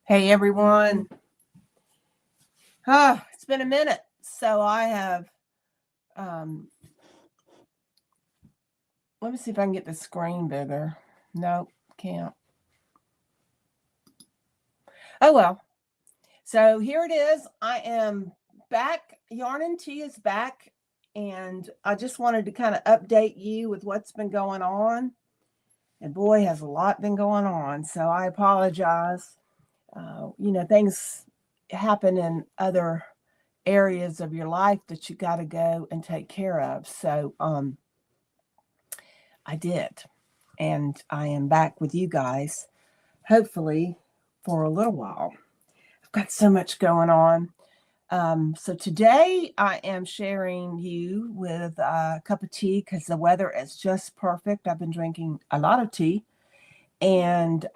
Hey everyone. It's been a minute. So I have let me see if I can get the screen bigger. Nope, can't. Oh well. So here it is. I am back. Yarn and Tea is back, and I just wanted to kind of update you with what's been going on. And boy, has a lot been going on. So I apologize. Things happen in other areas of your life that you got to go and take care of. So I did, and I am back with you guys, hopefully for a little while. I've got so much going on. So today I am sharing you with a cup of tea because the weather is just perfect. I've been drinking a lot of tea, and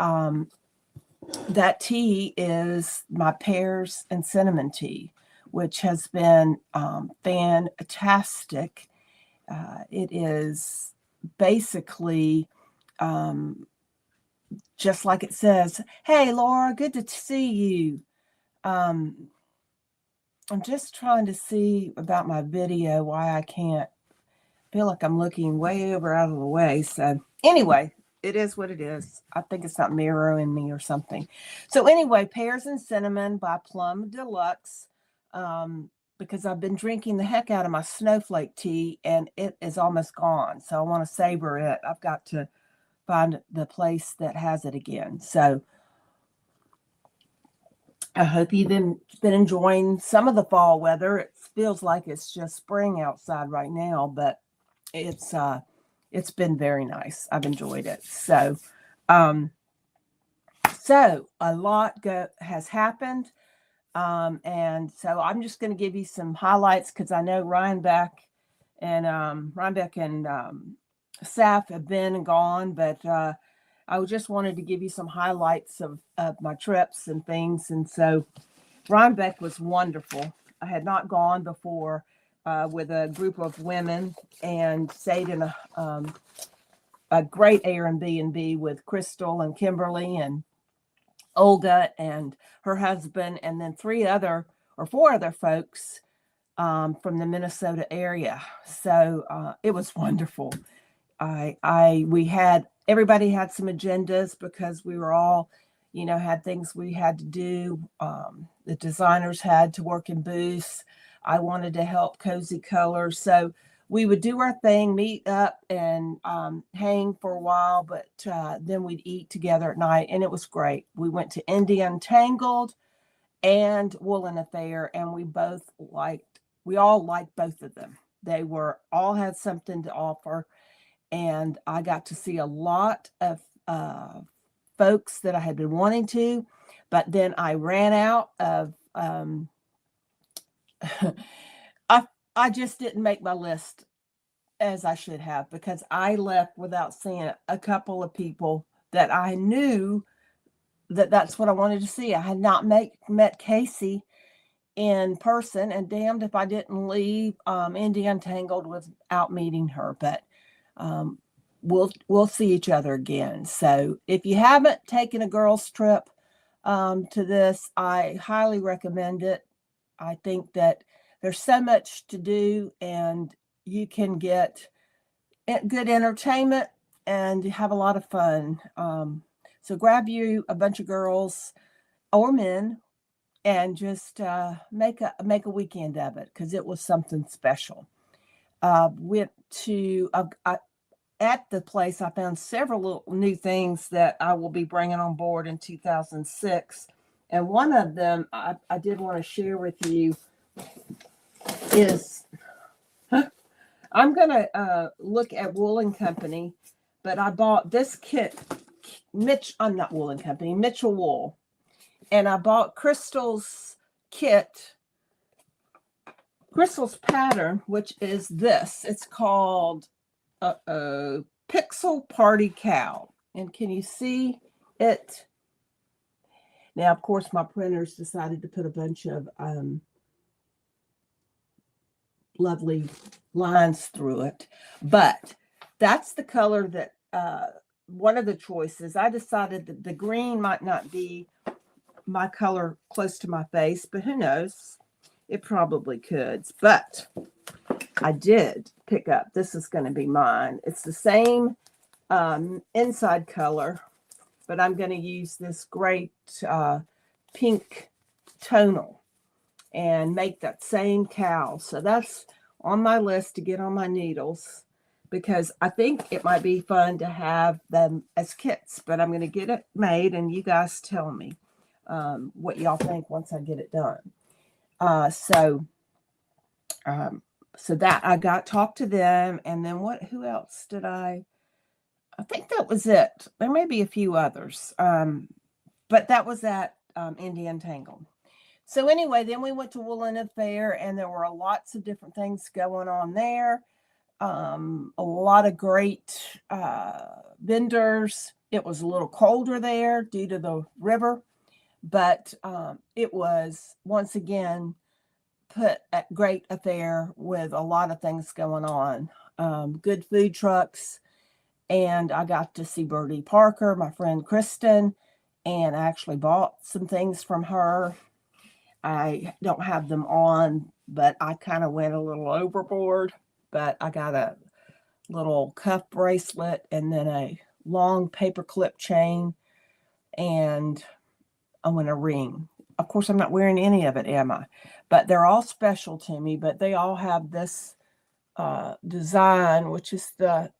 that tea is my pears and cinnamon tea, which has been fantastic. It is basically just like it says. Hey, Laura, good to see you. I'm just trying to see about my video, why I can't. Feel like I'm looking way over out of the way. So anyway, it is what it is. I think it's not mirroring me or something. So anyway, Pears and Cinnamon by Plum Deluxe. Because I've been drinking the heck out of my snowflake tea and it is almost gone. So I want to savor it. I've got to find the place that has it again. So I hope you've been enjoying some of the fall weather. It feels like it's just spring outside right now, but it's been very nice. I've enjoyed it. So a lot has happened. And so I'm just going to give you some highlights because I know Rhinebeck and Saf have been and gone, but I just wanted to give you some highlights of my trips and things. And so Rhinebeck was wonderful. I had not gone before with a group of women and stayed in a great Airbnb with Crystal and Kimberly and Olga and her husband, and then four other folks from the Minnesota area. So it was wonderful. Everybody had some agendas because we were all, had things we had to do. The designers had to work in booths. I wanted to help Cozy Colors. So we would do our thing, meet up and hang for a while, but then we'd eat together at night, and it was great. We went to Untangled and Woolen Affair, and we all liked both of them. They all had something to offer, and I got to see a lot of folks that I had been wanting to, but then I ran out of I just didn't make my list as I should have, because I left without seeing a couple of people that I knew that's what I wanted to see. I had not met Casey in person, and damned if I didn't leave Indy Untangled without meeting her. But we'll see each other again. So if you haven't taken a girls trip to this, I highly recommend it. I think that there's so much to do, and you can get good entertainment and have a lot of fun. So grab you a bunch of girls or men and just make a weekend of it, because it was something special. Went to at the place, I found several little new things that I will be bringing on board in 2006. And one of them I did want to share with you is, I'm going to look at Woolen Company, but I bought this kit, not Woolen Company, Mitchell Wool. And I bought Crystal's pattern, which is this. It's called Pixel Party Cowl. And can you see it? Now, of course, my printers decided to put a bunch of lovely lines through it, but that's the color that one of the choices. I decided that the green might not be my color close to my face, but who knows? It probably could. But I did pick up, this is going to be mine. It's the same inside color, but I'm going to use this great pink tonal and make that same cowl. So that's on my list to get on my needles, because I think it might be fun to have them as kits, but I'm going to get it made and you guys tell me what y'all think once I get it done. So that I got talked to them, and then who else did I think that was it. There may be a few others, but that was at Untangled. So anyway, then we went to Woolen Fair, and there were lots of different things going on there. A lot of great vendors. It was a little colder there due to the river, but it was, once again, put at great affair with a lot of things going on. Good food trucks, and I got to see Birdie Parker, my friend Kristen, and I actually bought some things from her. I don't have them on, but I kind of went a little overboard. But I got a little cuff bracelet and then a long paper clip chain, and I want a ring. Of course, I'm not wearing any of it, am I? But they're all special to me, but they all have this design, which is the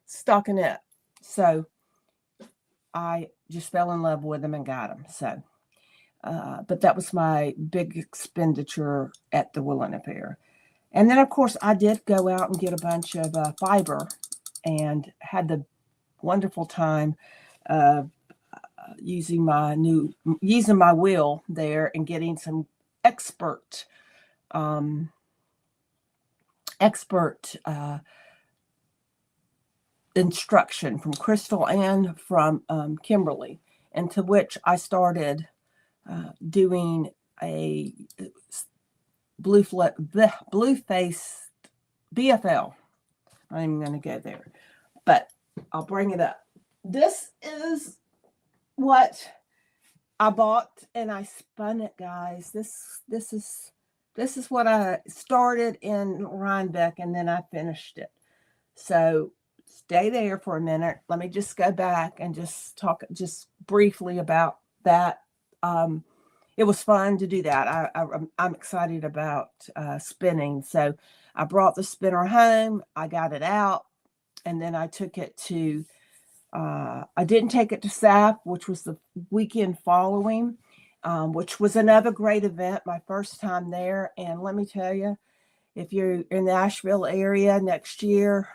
stockinette. So I just fell in love with them and got them. So, but that was my big expenditure at the Woolen Fair. And then, of course, I did go out and get a bunch of fiber, and had the wonderful time using my wheel there and getting some expert instruction from Crystal and from Kimberly, and to which I started doing a blue-faced BFL. I'm even going to go there, but I'll bring it up. This is what I bought, and I spun it, guys. This is what I started in Rhinebeck, and then I finished it. So stay there for a minute. Let me just go back and just talk just briefly about that. It was fun to do that. I'm excited about spinning. So I brought the spinner home. I got it out, and then I took it to, I didn't take it to SAP, which was the weekend following, which was another great event, my first time there. And let me tell you, if you're in the Asheville area next year,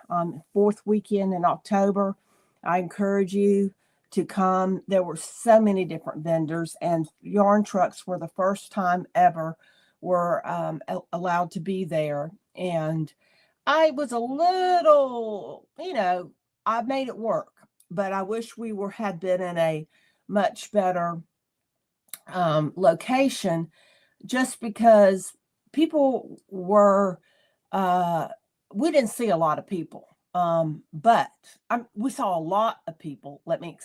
fourth weekend in October, I encourage you to come. There were so many different vendors, and yarn trucks were the first time ever were allowed to be there. And I was a little, I made it work, but I wish we had been in a much better location, just because people were, we didn't see a lot of people. But we saw a lot of people. Let me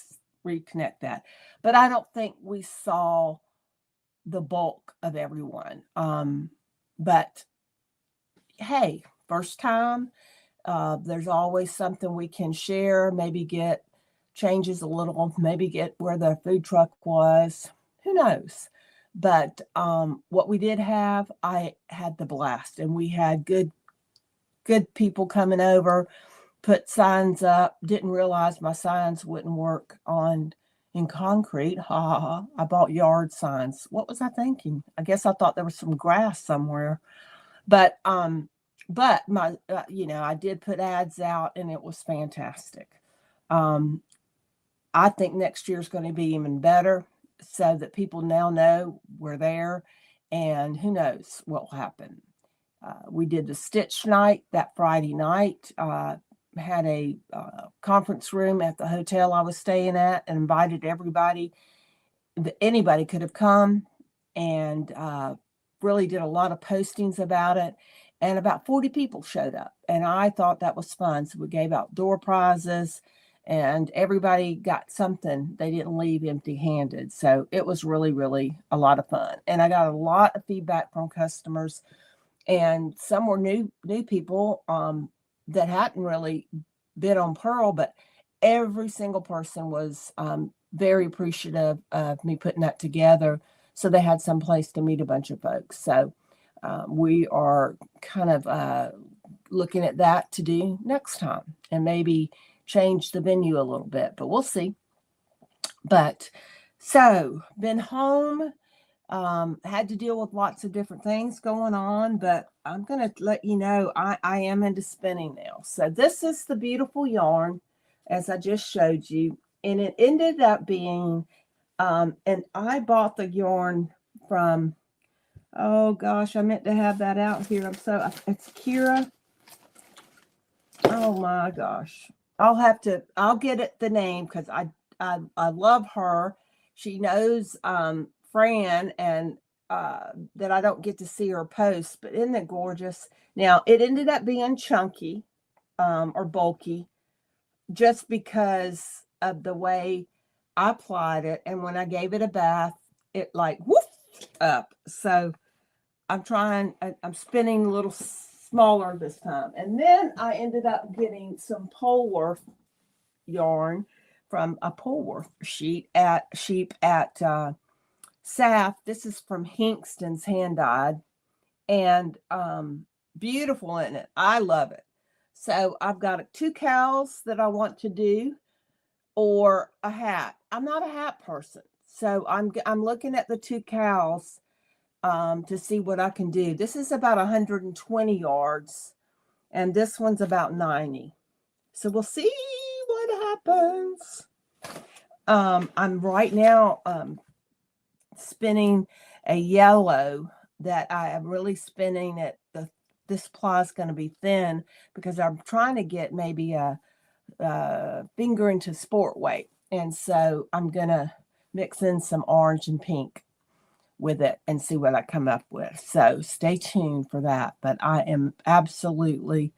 reconnect that. But I don't think we saw the bulk of everyone. But hey, first time, there's always something we can share, maybe get changes a little, maybe get where the food truck was. Who knows? But what we did have, I had the blast, and we had good people coming over, put signs up. Didn't realize my signs wouldn't work in concrete. I bought yard signs. What was I thinking? I guess I thought there was some grass somewhere. But my I did put ads out, and it was fantastic. I think next year is going to be even better, so that people now know we're there, and who knows what will happen. We did the stitch night that Friday night. Had a conference room at the hotel I was staying at, and invited everybody. Anybody could have come, and really did a lot of postings about it. And about 40 people showed up, and I thought that was fun. So we gave out door prizes, and everybody got something. They didn't leave empty-handed. So it was really, really a lot of fun. And I got a lot of feedback from customers, and some were new people that hadn't really bid on Pearl, but every single person was very appreciative of me putting that together. So they had some place to meet a bunch of folks. So we are kind of looking at that to do next time, and maybe change the venue a little bit, but we'll see. But so been home, had to deal with lots of different things going on, but I'm going to let you know I am into spinning now. So this is the beautiful yarn, as I just showed you, and it ended up being, and I bought the yarn from, oh gosh, I meant to have that out here. It's Kira. Oh my gosh. I'll get it the name, because I love her. She knows Fran, and that I don't get to see her post, but isn't it gorgeous? Now it ended up being chunky or bulky, just because of the way I applied it, and when I gave it a bath, it like whooped up. So I'm spinning a little smaller this time. And then I ended up getting some Polworth yarn from a Polworth sheep at Saf. This is from Hinkston's Hand Dyed, and beautiful in it. I love it. So I've got 2 cowls that I want to do, or a hat. I'm not a hat person, so I'm looking at the 2 cowls to see what I can do. This is about 120 yards, and this one's about 90. So we'll see what happens. I'm right now spinning a yellow that I am really spinning it. This ply is going to be thin, because I'm trying to get maybe a finger into sport weight. And so I'm going to mix in some orange and pink with it and see what I come up with. So stay tuned for that. But I am absolutely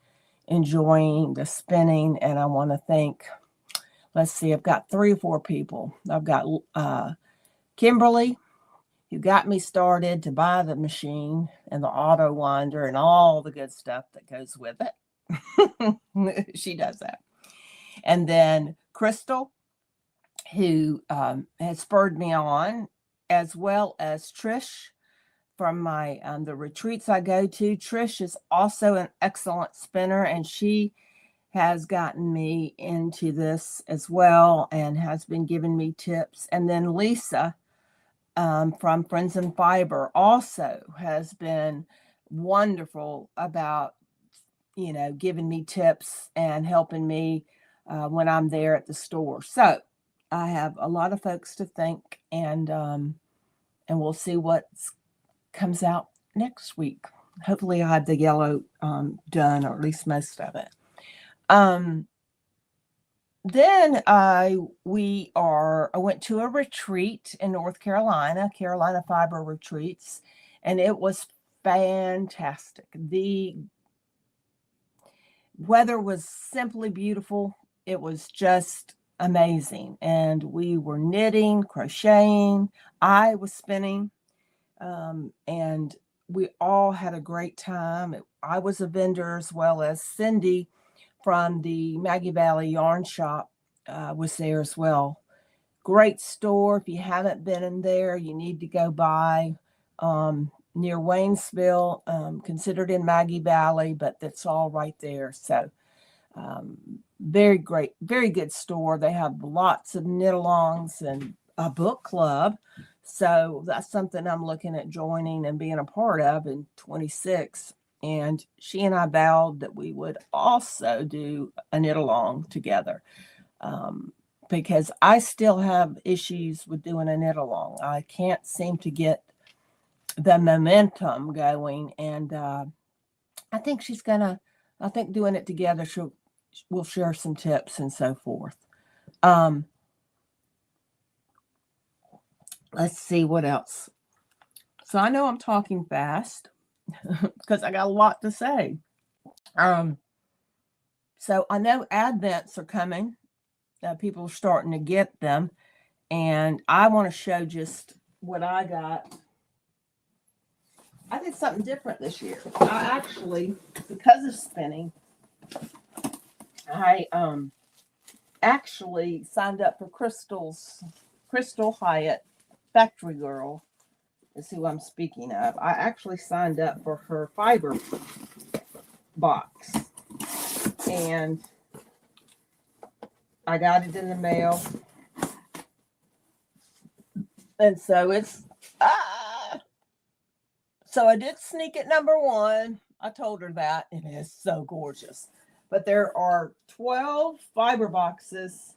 enjoying the spinning, and I want to thank, let's see, I've got 3 or 4 people. I've got Kimberly, who got me started to buy the machine and the auto winder and all the good stuff that goes with it. She does that. And then Crystal, who has spurred me on, as well as Trish from my the retreats I go to. Trish is also an excellent spinner, and she has gotten me into this as well and has been giving me tips. And then Lisa from Friends and Fiber also has been wonderful about, giving me tips and helping me when I'm there at the store. So I have a lot of folks to thank, and we'll see what comes out next week. Hopefully I have the yellow done, or at least most of it. Then I went to a retreat in North Carolina, Carolina Fiber Retreats, and it was fantastic. The weather was simply beautiful. It was just amazing. And we were knitting, crocheting. I was spinning. And we all had a great time. I was a vendor, as well as Cindy from the Maggie Valley Yarn Shop was there as well. Great store. If you haven't been in there, you need to go by. Near Waynesville, considered in Maggie Valley, but that's all right there. So very great, very good store. They have lots of knit-alongs and a book club. So that's something I'm looking at joining and being a part of in 26. And she and I vowed that we would also do a knit-along together, because I still have issues with doing a knit-along. I can't seem to get the momentum going, and I think doing it together, we'll share some tips and so forth. Let's see what else. So I know I'm talking fast because I got a lot to say. So I know Advents are coming, people are starting to get them. And I want to show just what I got. I did something different this year. I actually, because of spinning, I actually signed up for Crystal Hyatt, Factory Girl is who I'm speaking of. I actually signed up for her fiber box, and I got it in the mail. And so it's so I did sneak at number 1. I told her that. It is so gorgeous. But there are 12 fiber boxes,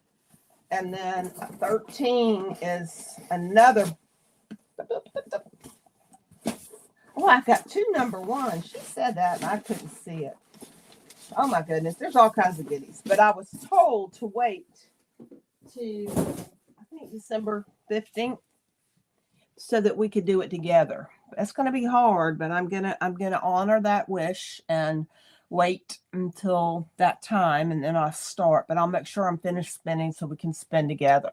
and then 13 is another. Oh, I've got 2 number 1. She said that, and I couldn't see it. Oh, my goodness. There's all kinds of goodies. But I was told to wait to, I think, December 15th so that we could do it together. That's going to be hard, but I'm gonna honor that wish and wait until that time, and then I'll start. But I'll make sure I'm finished spinning so we can spin together.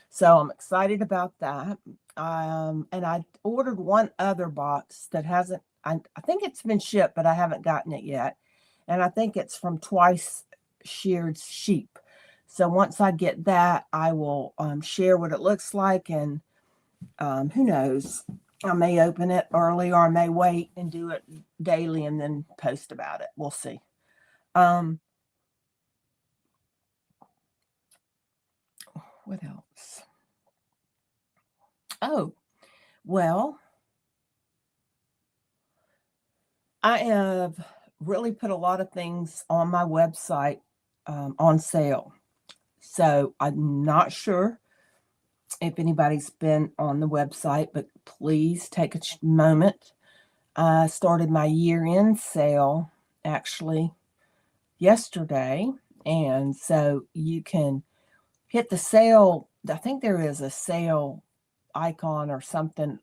So I'm excited about that. And I ordered one other box that hasn't. I think it's been shipped, but I haven't gotten it yet. And I think it's from Twice Sheared Sheep. So once I get that, I will share what it looks like, and who knows? I may open it early, or I may wait and do it daily and then post about it. We'll see. What else? Oh, well, I have really put a lot of things on my website on sale. So I'm not sure if anybody's been on the website, but please take a moment. I started my year-end sale actually yesterday, and so you can hit the sale. I think there is a sale icon or something,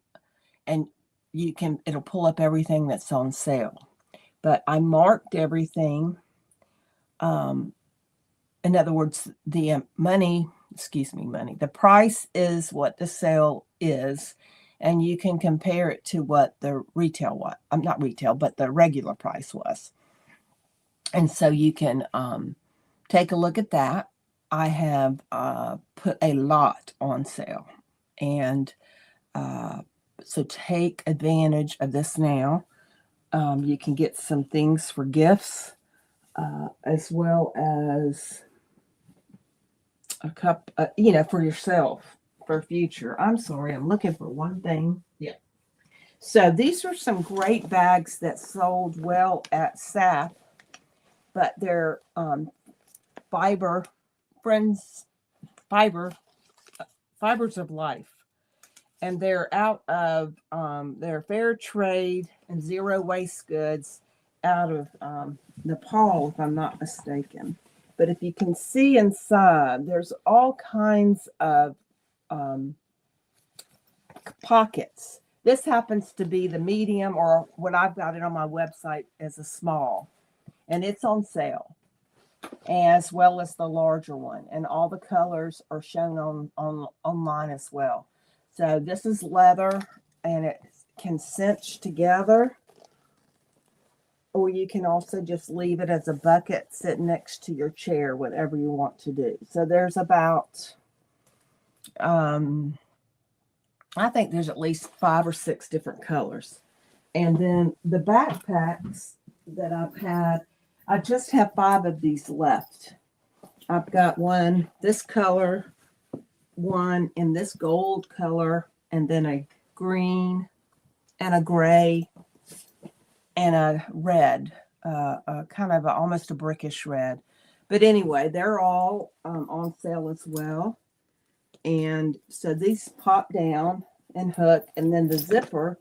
and it'll pull up everything that's on sale. But I marked everything. In other words, the money. The price is what the sale is, and you can compare it to what the retail was. Not retail, but the regular price was. And so you can take a look at that. I have put a lot on sale, and so take advantage of this now. You can get some things for gifts, as well as a cup, for yourself for future. I'm sorry, I'm looking for one thing. Yeah. So these are some great bags that sold well at SAP, but they're fibers of life, and they're out of they're fair trade and zero waste goods out of Nepal, if I'm not mistaken. But if you can see inside, there's all kinds of pockets. This happens to be the medium, or what I've got it on my website as a small, and it's on sale, as well as the larger one. And all the colors are shown online as well. So this is leather, and it can cinch together, or you can also just leave it as a bucket sitting next to your chair, whatever you want to do. So there's about, I think there's at least 5 or 6 different colors. And then the backpacks that I've had, I just have 5 of these left. I've got one this color, one in this gold color, and then a green and a gray and a red, kind of almost a brickish red. But anyway, they're all on sale as well. And so these pop down and hook, and then the zipper,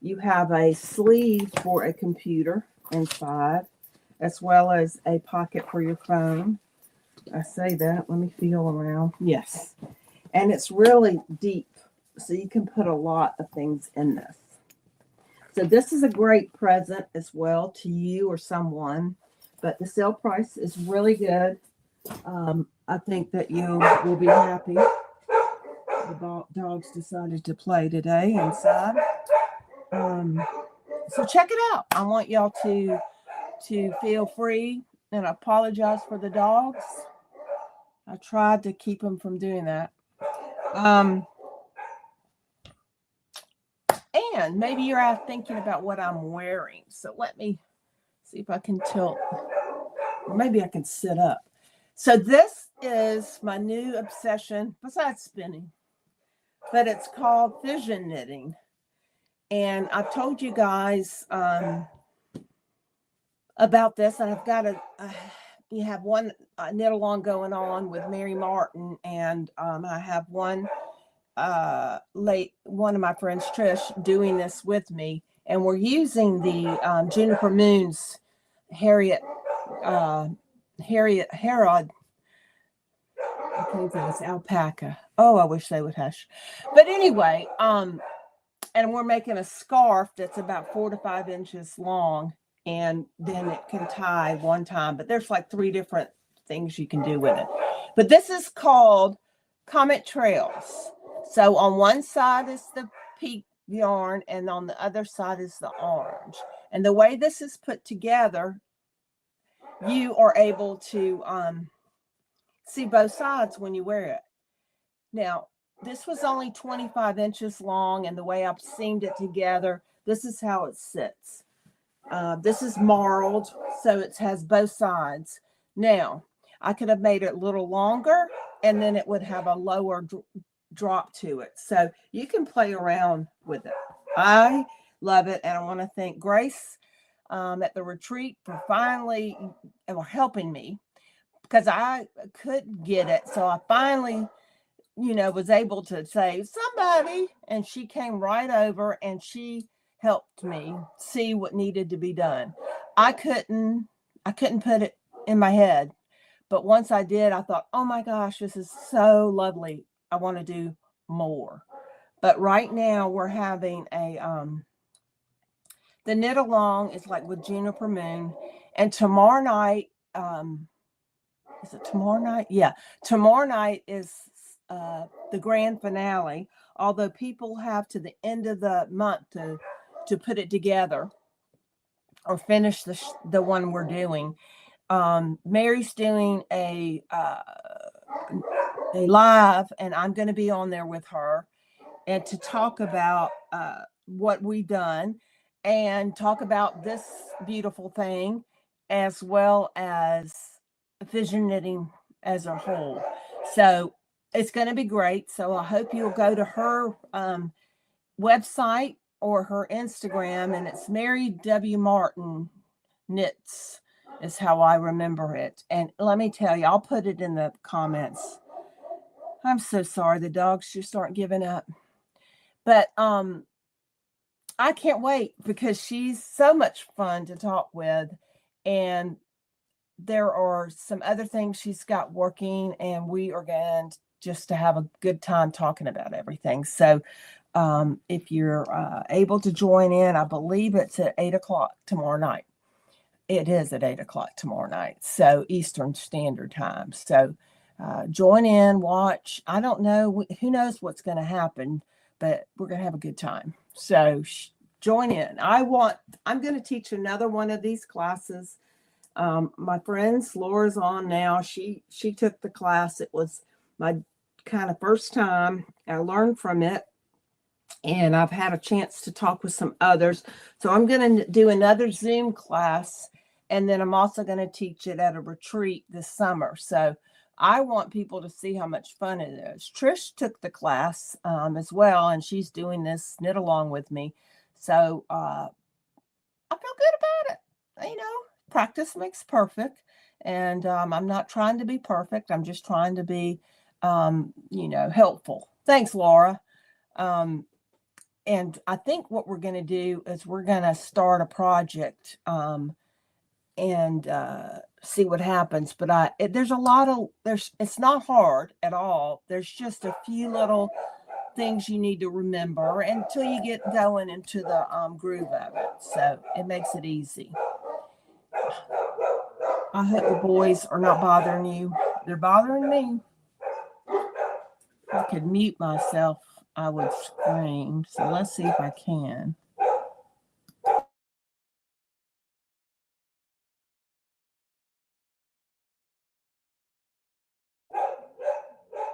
you have a sleeve for a computer inside, as well as a pocket for your phone. I say that, let me feel around. Yes. And it's really deep, so you can put a lot of things in this. So this is a great present as well to you or someone, but the sale price is really good. I think that you will be happy. The dogs decided to play today inside. So check it out. I want y'all to feel free, and I apologize for the dogs. I tried to keep them from doing that. And maybe you're out thinking about what I'm wearing. So let me see if I can tilt. Or maybe I can sit up. So this is my new obsession, besides spinning, but it's called Fission Knitting. And I've told you guys about this, and I've got you have one knit along going on with Mary Martin, and I have one one of my friends, Trish, doing this with me, and we're using the Juniper Moon's Harriet Herod. I think it's alpaca. Oh, I wish they would hush. But anyway, and we're making a scarf that's about 4 to 5 inches long, and then it can tie one time. But there's like 3 different things you can do with it. But this is called Comet Trails. So on one side is the pink yarn, and on the other side is the orange. And the way this is put together, you are able to see both sides when you wear it. Now, this was only 25 inches long, and the way I've seamed it together, this is how it sits. This is marled, so it has both sides. Now, I could have made it a little longer, and then it would have a lower drop to it. So you can play around with it. I love it, and I want to thank Grace at the retreat for finally helping me, because I couldn't get it. So I finally, was able to say, somebody, and she came right over and she helped me see what needed to be done. I couldn't put it in my head, but once I did, I thought, oh my gosh, this is so lovely. I want to do more. But right now we're having the knit along is like with Juniper Moon, and tomorrow night, is it tomorrow night? Yeah, tomorrow night is the grand finale, although people have to the end of the month to put it together or finish the one we're doing. Mary's doing a live, and I'm going to be on there with her, and to talk about what we've done and talk about this beautiful thing, as well as Fission Knitting as a whole. So it's going to be great. So I hope you'll go to her website or her Instagram, and it's Mary W. Martin Knits is how I remember it. And let me tell you, I'll put it in the comments. I'm so sorry. The dogs just aren't giving up. But I can't wait, because she's so much fun to talk with. And there are some other things she's got working, and we are going just to have a good time talking about everything. So if you're able to join in, I believe it's at 8:00 tomorrow night. It is at 8:00 tomorrow night, so Eastern Standard Time. So join in, watch. I don't know, who knows what's going to happen, but we're going to have a good time. So join in. I'm going to teach another one of these classes. My friend Laura's on now. She took the class. It was my kind of first time. I learned from it, and I've had a chance to talk with some others. So I'm going to do another Zoom class, and then I'm also going to teach it at a retreat this summer. So I want people to see how much fun it is. Trish took the class as well, and she's doing this knit along with me. So I feel good about it. Practice makes perfect, and I'm not trying to be perfect. I'm just trying to be, helpful. Thanks, Laura. And I think what we're going to do is we're going to start a project and see what happens. But it's not hard at all. There's just a few little things you need to remember until you get going into the groove of it. So it makes it easy. I hope the boys are not bothering you. They're bothering me. If I could mute myself, I would scream. So let's see if I can.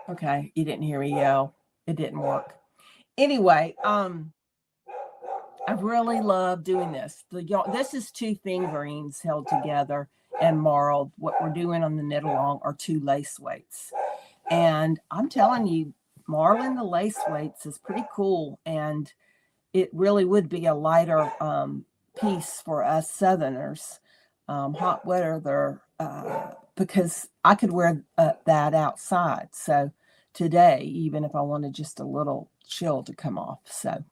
Okay, you didn't hear me yell. It didn't work. Anyway, I really love doing this. This is 2 fingerings held together and marled. What we're doing on the knit along are 2 lace weights. And I'm telling you, marling the lace weights is pretty cool. And it really would be a lighter piece for us Southerners. Hot weather, because I could wear that outside. So today, even if I wanted just a little chill to come off. So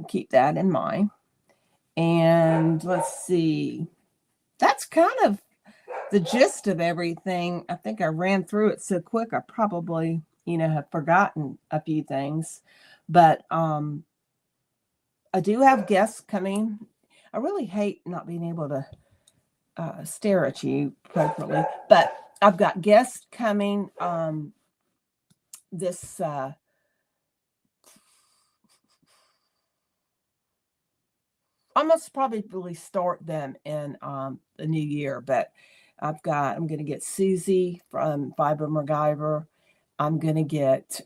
keep that in mind. And let's see. That's kind of the gist of everything. I think I ran through it so quick. I probably, have forgotten a few things. But I do have guests coming. I really hate not being able to stare at you appropriately, but I've got guests coming this I must probably start them in the new year, but I'm going to get Susie from Fiber MacGyver. I'm going to get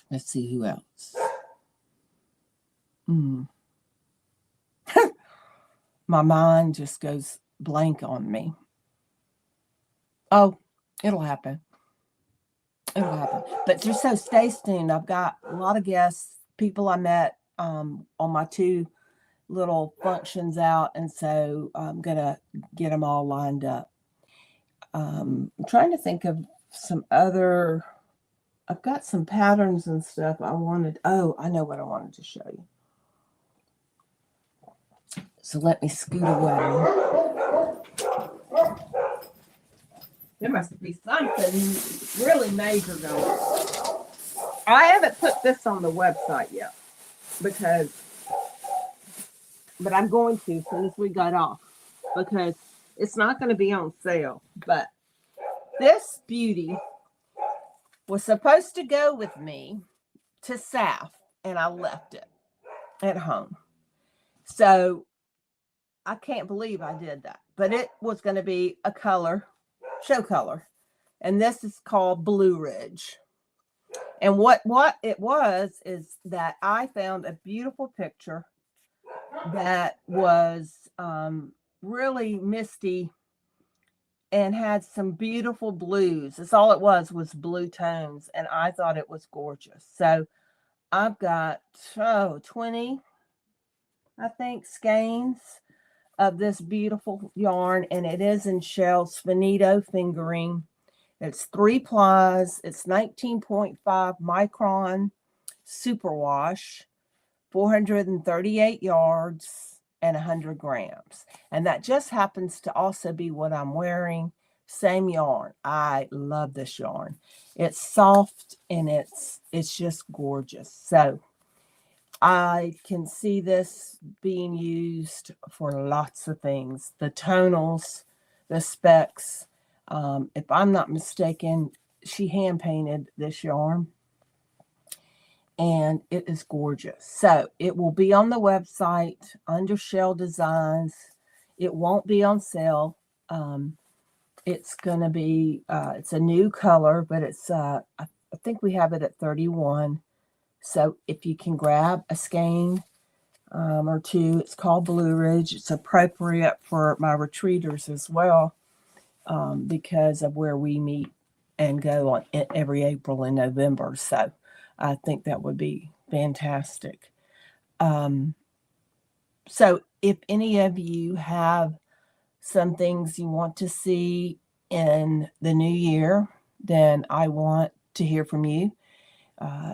let's see who else. My mind just goes blank on me. Oh, it'll happen. But just so stay tuned. I've got a lot of guests, people I met on my 2 little functions out, and so I'm gonna get them all lined up. I'm trying to think of some other. I've got some patterns and stuff I wanted. Oh, I know what I wanted to show you. So let me scoot away. There must be something really major going on. I haven't put this on the website yet but I'm going to as soon as we got off, because it's not going to be on sale. But this beauty was supposed to go with me to SAF, and I left it at home. So I can't believe I did that. But it was going to be a show color. And this is called Blue Ridge. And what it was is that I found a beautiful picture that was really misty and had some beautiful blues. That's all it was blue tones. And I thought it was gorgeous. So I've got 20, I think, skeins of this beautiful yarn. And it is in Shell's Finito fingering. It's 3 plies. It's 19.5 micron superwash, 438 yards, and 100 grams. And that just happens to also be what I'm wearing. Same yarn. I love this yarn. It's soft and it's just gorgeous. So I can see this being used for lots of things. The tonals, the specs. If I'm not mistaken, she hand painted this yarn. And it is gorgeous. So it will be on the website under Shell Designs. It won't be on sale. It's going to be, it's a new color, but it's, I think we have it at 31. So if you can grab a skein or 2, it's called Blue Ridge. It's appropriate for my retreaters as well, because of where we meet and go on every April and November. So I think that would be fantastic. So if any of you have some things you want to see in the new year, then I want to hear from you.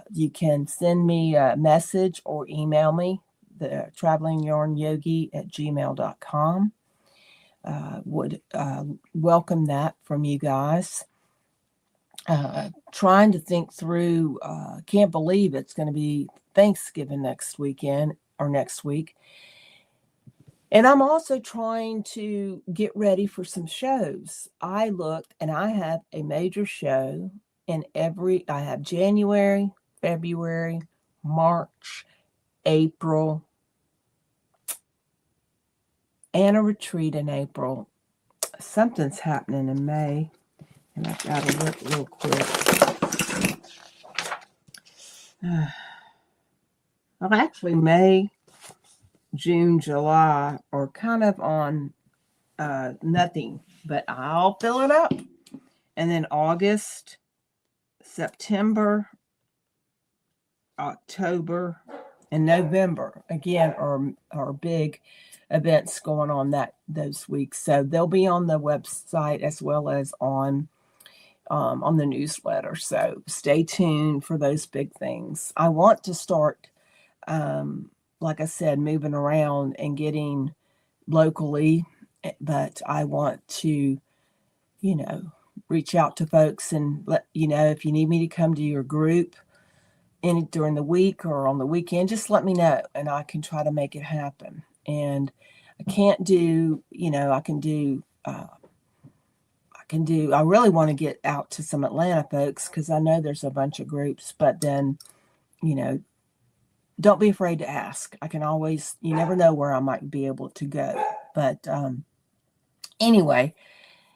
You can send me a message or email me, the travelingyarnyogi@gmail.com. Would welcome that from you guys. Trying to think through, can't believe it's going to be Thanksgiving next weekend or next week. And I'm also trying to get ready for some shows. I looked and I have a major show I have January, February, March, April, and a retreat in April. Something's happening in May, and I've got to look real quick. Well, actually, May, June, July are kind of on nothing, but I'll fill it up. And then August, September, October, and November again are big events going on those weeks. So they'll be on the website as well as on the newsletter. So stay tuned for those big things. I want to start, like I said, moving around and getting locally, but I want to, reach out to folks and let if you need me to come to your group during the week or on the weekend, just let me know and I can try to make it happen. And I can't do, I really want to get out to some Atlanta folks because I know there's a bunch of groups, but then, don't be afraid to ask. I can always, you never know where I might be able to go. But anyway,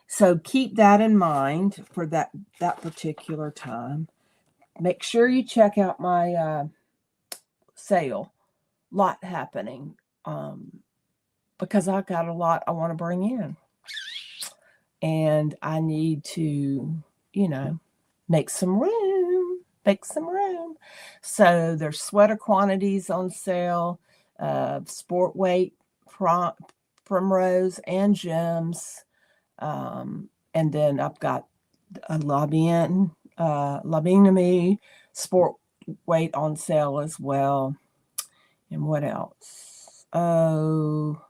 so keep that in mind for that particular time. Make sure you check out my sale. Lot happening because I got a lot I want to bring in. And I need to, make some room. So there's sweater quantities on sale, sport weight primrose and gems. And then I've got a La Bien de Me sport weight on sale as well. And what else? Oh,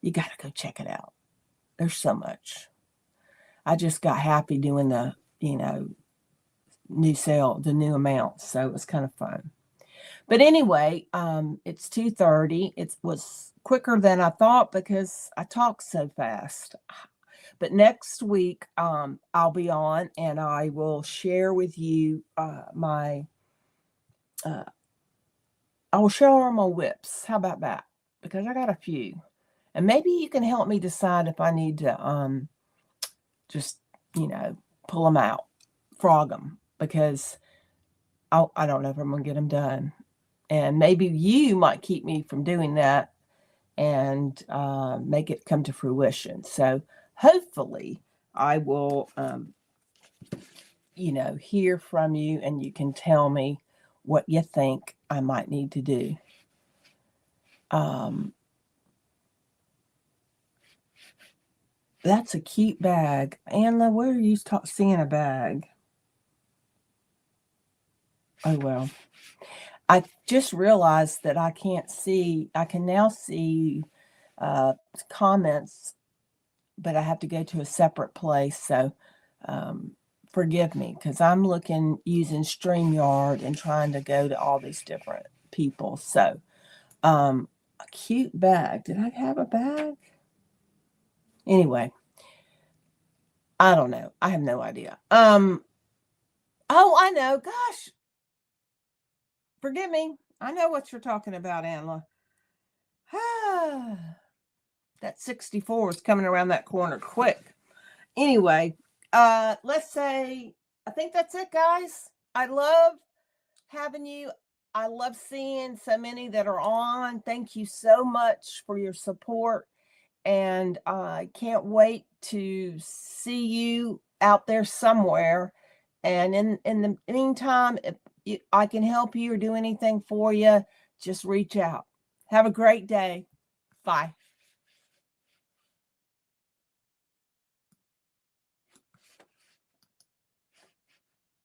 you got to go check it out. There's so much. I just got happy doing the, new sale, the new amount. So it was kind of fun. But anyway, it's 2:30. It was quicker than I thought because I talk so fast. But next week, I'll be on and I will share with you I will share my whips. How about that? Because I got a few. And maybe you can help me decide if I need to just, pull them out, frog them, because I don't know if I'm going to get them done. And maybe you might keep me from doing that and make it come to fruition. So hopefully I will, hear from you and you can tell me what you think I might need to do. That's a cute bag. Anna, where are you seeing a bag? Oh, well. I just realized that I can now see comments, but I have to go to a separate place. So forgive me because I'm using StreamYard and trying to go to all these different people. So a cute bag. Did I have a bag? Anyway, I don't know. I have no idea. Oh, I know. Gosh. Forgive me. I know what you're talking about, Anla. That 64 is coming around that corner quick. Anyway, let's say, I think that's it, guys. I love having you. I love seeing so many that are on. Thank you so much for your support. And I can't wait to see you out there somewhere. And in the meantime, if I can help you or do anything for you, just reach out. Have a great day. Bye.